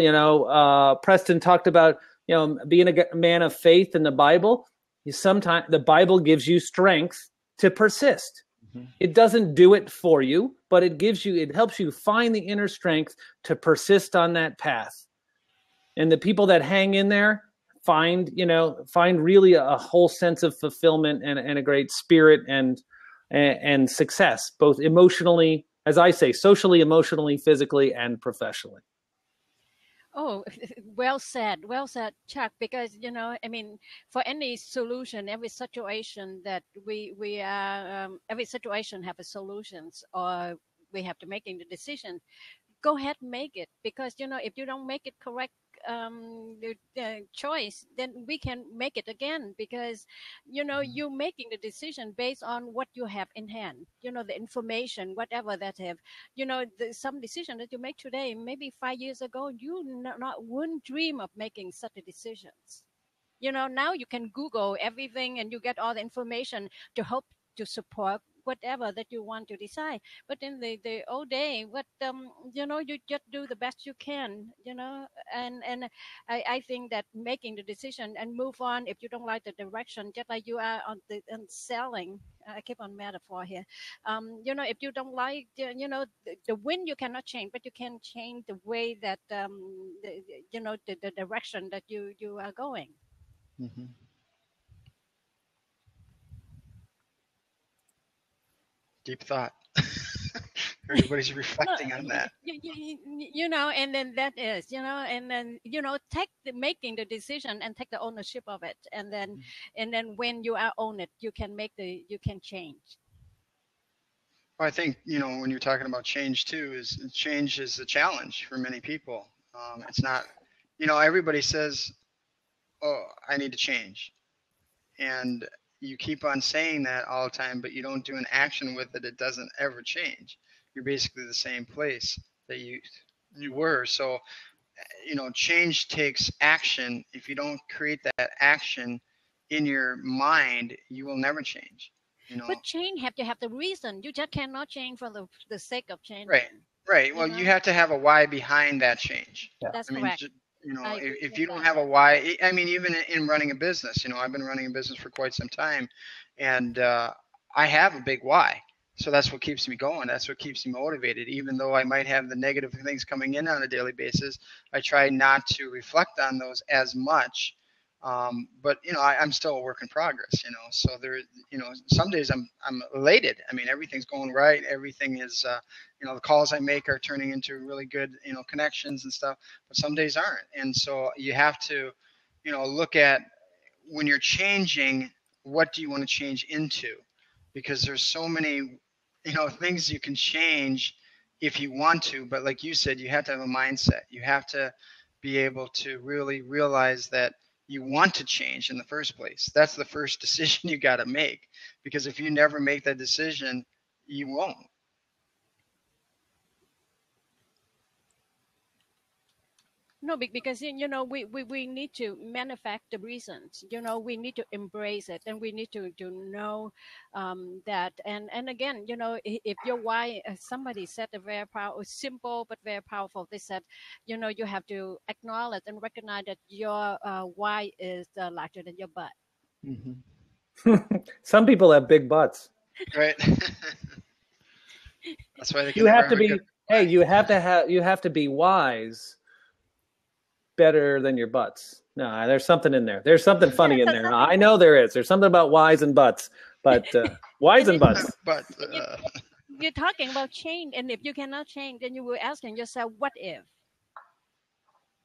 Preston talked about, being a man of faith in the Bible. Sometimes the Bible gives you strength to persist. Mm-hmm. It doesn't do it for you, but it helps you find the inner strength to persist on that path. And the people that hang in there find really a whole sense of fulfillment and a great spirit and success, both emotionally, as I say, socially, emotionally, physically, and professionally. Oh, well said, Chuck. Because for any solution, every situation that we are, every situation have a solutions, or we have to making the decision. Go ahead and make it, because if you don't make it correct choice, then we can make it again, because you're making the decision based on what you have in hand, the information, whatever that have, some decision that you make today, maybe 5 years ago you wouldn't dream of making such a decisions. Now you can Google everything and you get all the information to help to support whatever that you want to decide. But in the old day, you just do the best you can, and I think that making the decision and move on, if you don't like the direction, just like you are on selling, I keep on metaphor here, if you don't like, the wind you cannot change, but you can change the way that, the direction that you are going. Mm-hmm. Deep thought. Everybody's reflecting on that. And then that is, and then, take making the decision and take the ownership of it. And then when you are own it, you can change. Well, I think, when you're talking about change too, change is a challenge for many people. It's not, everybody says, oh, I need to change. And you keep on saying that all the time, but you don't do an action with it. It doesn't ever change. You're basically the same place that you were. So, change takes action. If you don't create that action in your mind, you will never change. But change have to have the reason. You just cannot change for the sake of change. Right. Well, you have to have a why behind that change. Yeah. That's correct. If you don't have a why, even in running a business, I've been running a business for quite some time, and I have a big why. So that's what keeps me going. That's what keeps me motivated. Even though I might have the negative things coming in on a daily basis, I try not to reflect on those as much. But I'm still a work in progress. So there, some days I'm elated. Everything's going right. Everything is, the calls I make are turning into really good, connections and stuff. But some days aren't. And so you have to, look at when you're changing, what do you want to change into? Because there's so many, things you can change if you want to. But like you said, you have to have a mindset. You have to be able to really realize that you want to change in the first place. That's the first decision you got to make, because if you never make that decision, you won't. No, because we need to manufacture reasons. We need to embrace it, and we need to know that. And again, if your why, somebody said a very powerful, simple but very powerful. They said, you have to acknowledge and recognize that your why is larger than your butt. Mm-hmm. Some people have big butts. Right. That's why they can you have to be. Good... Hey, you have to be wise. Better than your butts. No, there's something in there. There's something funny in there. I know there is. There's something about wise and butts, but wise and butts. But you're talking about change, and if you cannot change, then you will asking yourself, what if?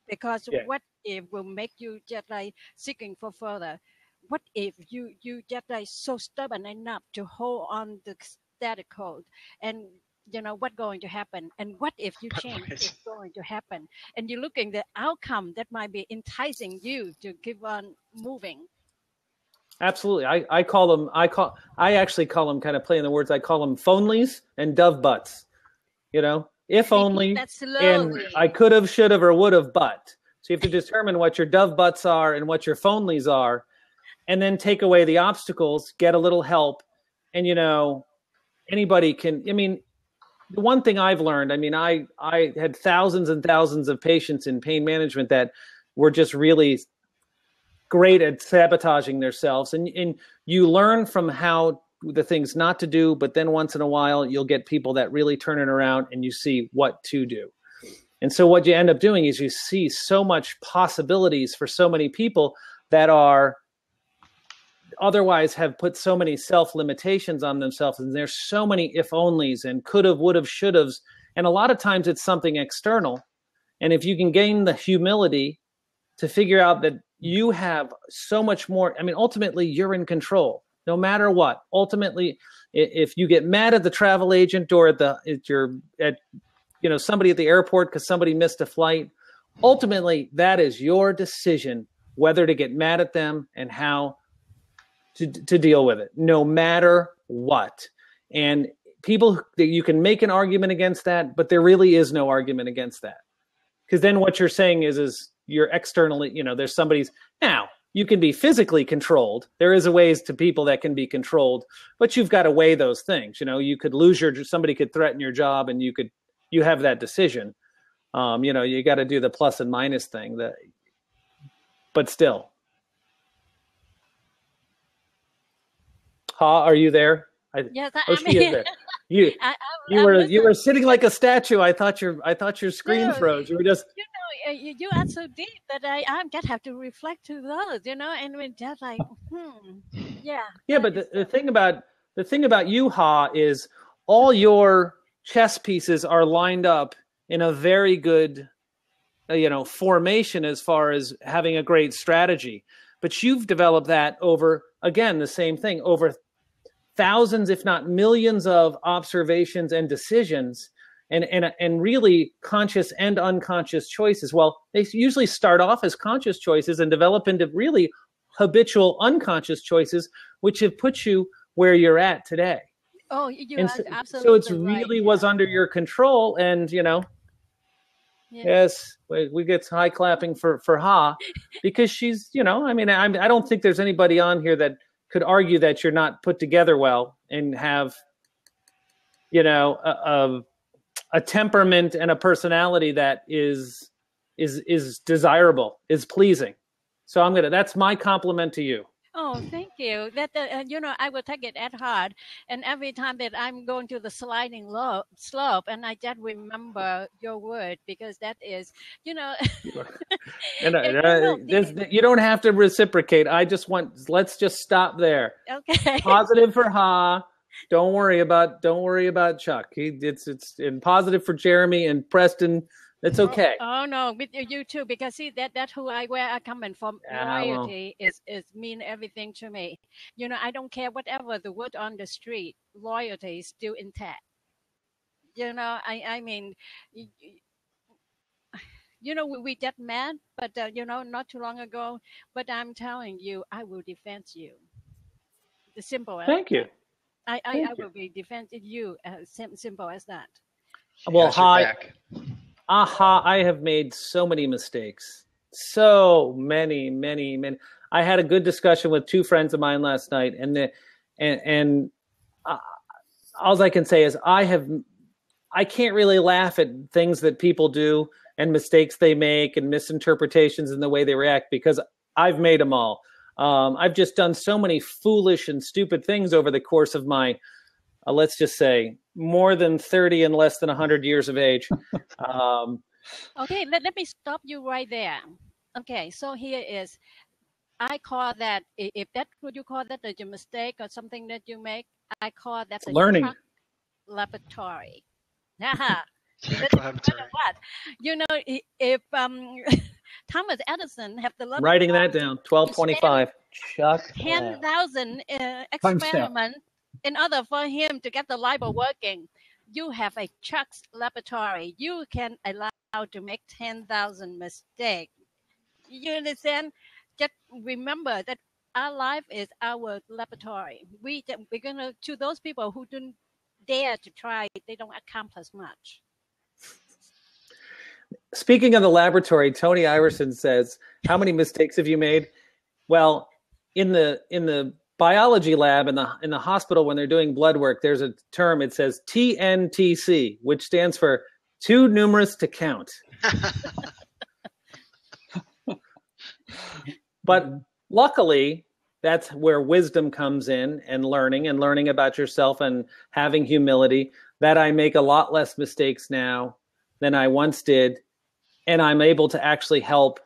Because what if will make you just like seeking for further. What if you just like so stubborn enough to hold on the static code, and what's going to happen, and what if you change what's going to happen, and you're looking the outcome that might be enticing you to keep on moving. Absolutely. I actually call them, kind of playing the words, I call them phonelies and dove butts. If only, and I could have, should have, or would have, but. So you have to determine what your dove butts are and what your phonelies are, and then take away the obstacles, get a little help, and anybody can. The one thing I've learned, I had thousands and thousands of patients in pain management that were just really great at sabotaging themselves. And you learn from how the things not to do, but then once in a while, you'll get people that really turn it around and you see what to do. And so what you end up doing is you see so much possibilities for so many people that are otherwise have put so many self-limitations on themselves, and there's so many if-onlys and could-have, would-have, should-haves, and a lot of times it's something external. And if you can gain the humility to figure out that you have so much more, ultimately you're in control, no matter what. Ultimately, if you get mad at the travel agent or at somebody at the airport because somebody missed a flight, ultimately that is your decision whether to get mad at them and how to deal with it, no matter what. And people, you can make an argument against that, but there really is no argument against that. Because then what you're saying is you're externally, there's somebody's, now you can be physically controlled. There is a ways to people that can be controlled, but you've got to weigh those things. You could lose somebody could threaten your job, and you have that decision. You got to do the plus and minus thing, but still. Ha, are you there? Yes, she is there. You were sitting like a statue. I thought your screen froze. You were just. You are so deep that I just have to reflect to those, and we're just like, yeah. Yeah, but the thing about you, Ha, is all your chess pieces are lined up in a very good, formation as far as having a great strategy. But you've developed that over, again, the same thing, over thousands, if not millions of observations and decisions and really conscious and unconscious choices. Well, they usually start off as conscious choices and develop into really habitual unconscious choices, which have put you where you're at today. Oh, you are absolutely so it's right. really was under your control, and yes, we get high clapping for Ha, because she's, I don't think there's anybody on here that could argue that you're not put together well and have, a temperament and a personality that is desirable, is pleasing. So that's my compliment to you. Oh, thank you. That I will take it at heart. And every time that I'm going to the sliding slope, and I just remember your word, because that is, And you don't have to reciprocate. Let's just stop there. Okay. Positive for Ha. Don't worry about Chuck. It's in positive for Jeremy and Preston. It's okay. Oh no, with you too, because see that's where I come in from. Loyalty is mean everything to me. I don't care whatever the word on the street. Loyalty is still intact. We get mad, but not too long ago. But I'm telling you, I will defend you. The simple. Thank you. I will be defending you. Simple as that. Well, hi. I have made so many mistakes. So many. I had a good discussion with two friends of mine last night, and all I can say is I can't really laugh at things that people do and mistakes they make and misinterpretations in the way they react, because I've made them all. I've just done so many foolish and stupid things over the course of my, let's just say, more than 30 and less than 100 years of age. Okay, let me stop you right there. Okay, so here is, I call that, if that, would you call that a mistake or something that you make? I call that the learning truck laboratory. Aha. Laboratory. What? You know, if Thomas Edison have the laboratory, writing that down, 1225. Chuck. 10,000 experiments in order for him to get the light bulb working. You have a Chuck's laboratory. You can allow to make 10,000 mistakes. You understand? Just remember that our life is our laboratory. We're gonna, to those people who don't dare to try, they don't accomplish much. Speaking of the laboratory, Tony Iverson says, "How many mistakes have you made?" Well, in the biology lab in the hospital, when they're doing blood work, there's a term. It says TNTC, which stands for too numerous to count. But luckily, that's where wisdom comes in, and learning about yourself and having humility, that I make a lot less mistakes now than I once did. And I'm able to actually help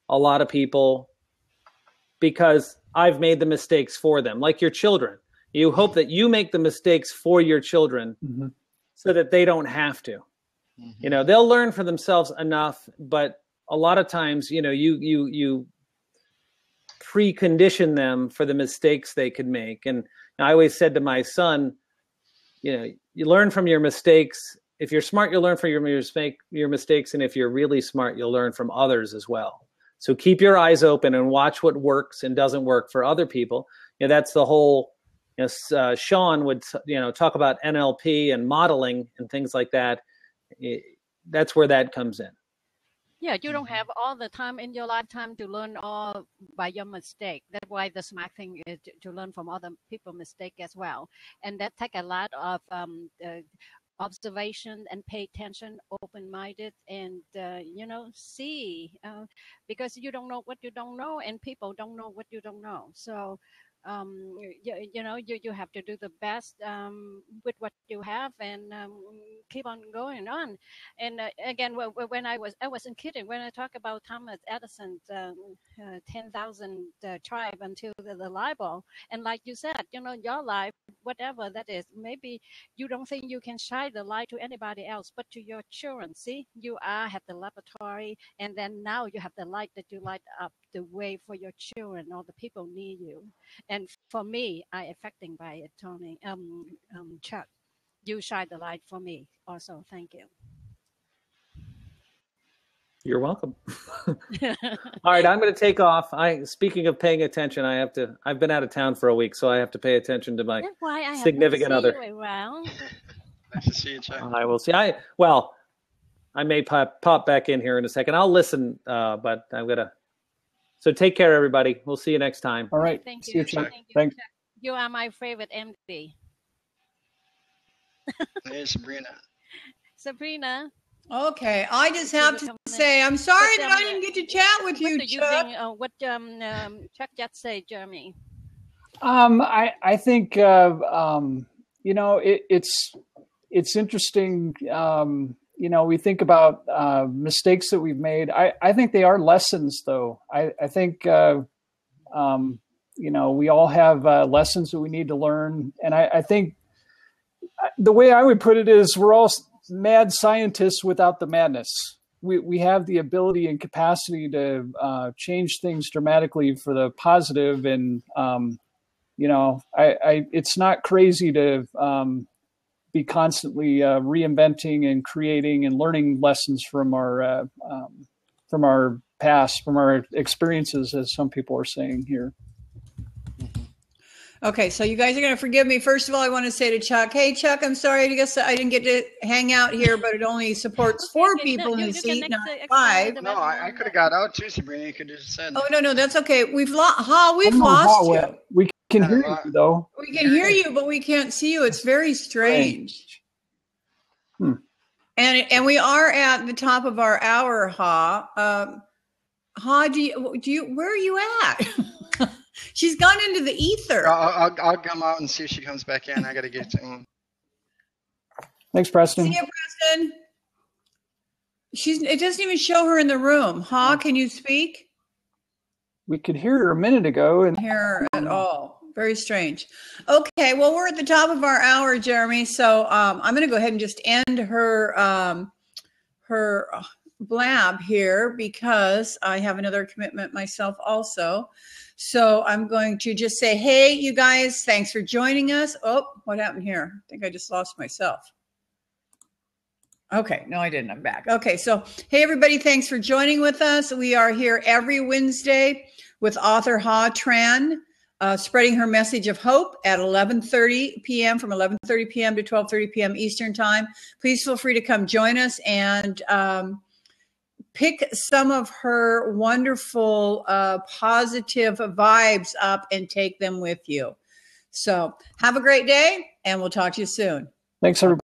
a lot of people because I've made the mistakes for them, like your children. You hope that you make the mistakes for your children so that they don't have to. You know, they'll learn for themselves enough, but a lot of times, you know, you precondition them for the mistakes they could make. And I always said to my son, you know, you learn from your mistakes. If you're smart, you'll learn from your mistakes. And if you're really smart, you'll learn from others as well. So keep your eyes open and watch what works and doesn't work for other people. You know, that's the whole, you know, Sean would, you know, talk about NLP and modeling and things like that. That's where that comes in. Yeah, you don't have all the time in your lifetime to learn all by your mistake. That's why the smart thing is to learn from other people's mistake as well. And that take a lot of observation and pay attention, open-minded, and you know, see, because you don't know what you don't know, and people don't know what you don't know. So you know, you have to do the best with what you have, and keep on going on. And again, when I wasn't kidding when I talk about Thomas Edison's 10,000 tribe until the light bulb. And like you said, you know, your life, whatever that is, maybe you don't think you can shine the light to anybody else, but to your children. See, you have the laboratory, and then now you have the light that you light up the way for your children or the people near you. And for me, I affecting by it, Tony, Chuck. You shine the light for me also. Thank you. You're welcome. All right, I'm going to take off. Speaking of paying attention, I've been out of town for a week, so I have to pay attention to my significant other. Nice to see you, Chuck. I will see. I may pop back in here in a second. I'll listen, but I'm going to. So take care, everybody. We'll see you next time. All right. Thank See you. Chuck. Thank you. Thanks. You are my favorite MD. Hey, Sabrina. Sabrina. Okay, I just have to say I'm sorry that I didn't get to chat with you, Chuck. What Chuck just say, Jeremy? I think you know, it's interesting. You know, we think about mistakes that we've made. I think they are lessons, though. I think you know, we all have lessons that we need to learn, and I think the way I would put it is we're all mad scientists without the madness. We have the ability and capacity to change things dramatically for the positive, and you know, it's not crazy to be constantly reinventing and creating and learning lessons from our past, from our experiences, as some people are saying here. Okay, so you guys are going to forgive me. First of all, I want to say to Chuck, hey, Chuck, I'm sorry. I guess I didn't get to hang out here, but it only supports 4 people in the seat, not 5. No, I could have got out too, Sabrina. You could have just said. Oh, no, that's okay. We've lost you. We can hear you, though. We can hear you, but we can't see you. It's very strange. And we are at the top of our hour, Ha. Ha, do you? Where are you at? She's gone into the ether. I'll come out and see if she comes back in. I got to get to. Thanks, Preston. See you, Preston. It doesn't even show her in the room. Ha, can you speak? We could hear her a minute ago, and hear her at all. Very strange. Okay, well, we're at the top of our hour, Jeremy. So I'm going to go ahead and just end her blab here because I have another commitment myself also. So I'm going to just say, hey, you guys, thanks for joining us. Oh, what happened here? I think I just lost myself. Okay, no, I didn't. I'm back. Okay, so hey, everybody, thanks for joining with us. We are here every Wednesday with author Ha Tran, spreading her message of hope at 11:30 p.m. from 11:30 p.m. to 12:30 p.m. Eastern Time. Please feel free to come join us and pick some of her wonderful positive vibes up and take them with you. So have a great day, and we'll talk to you soon. Thanks, everybody.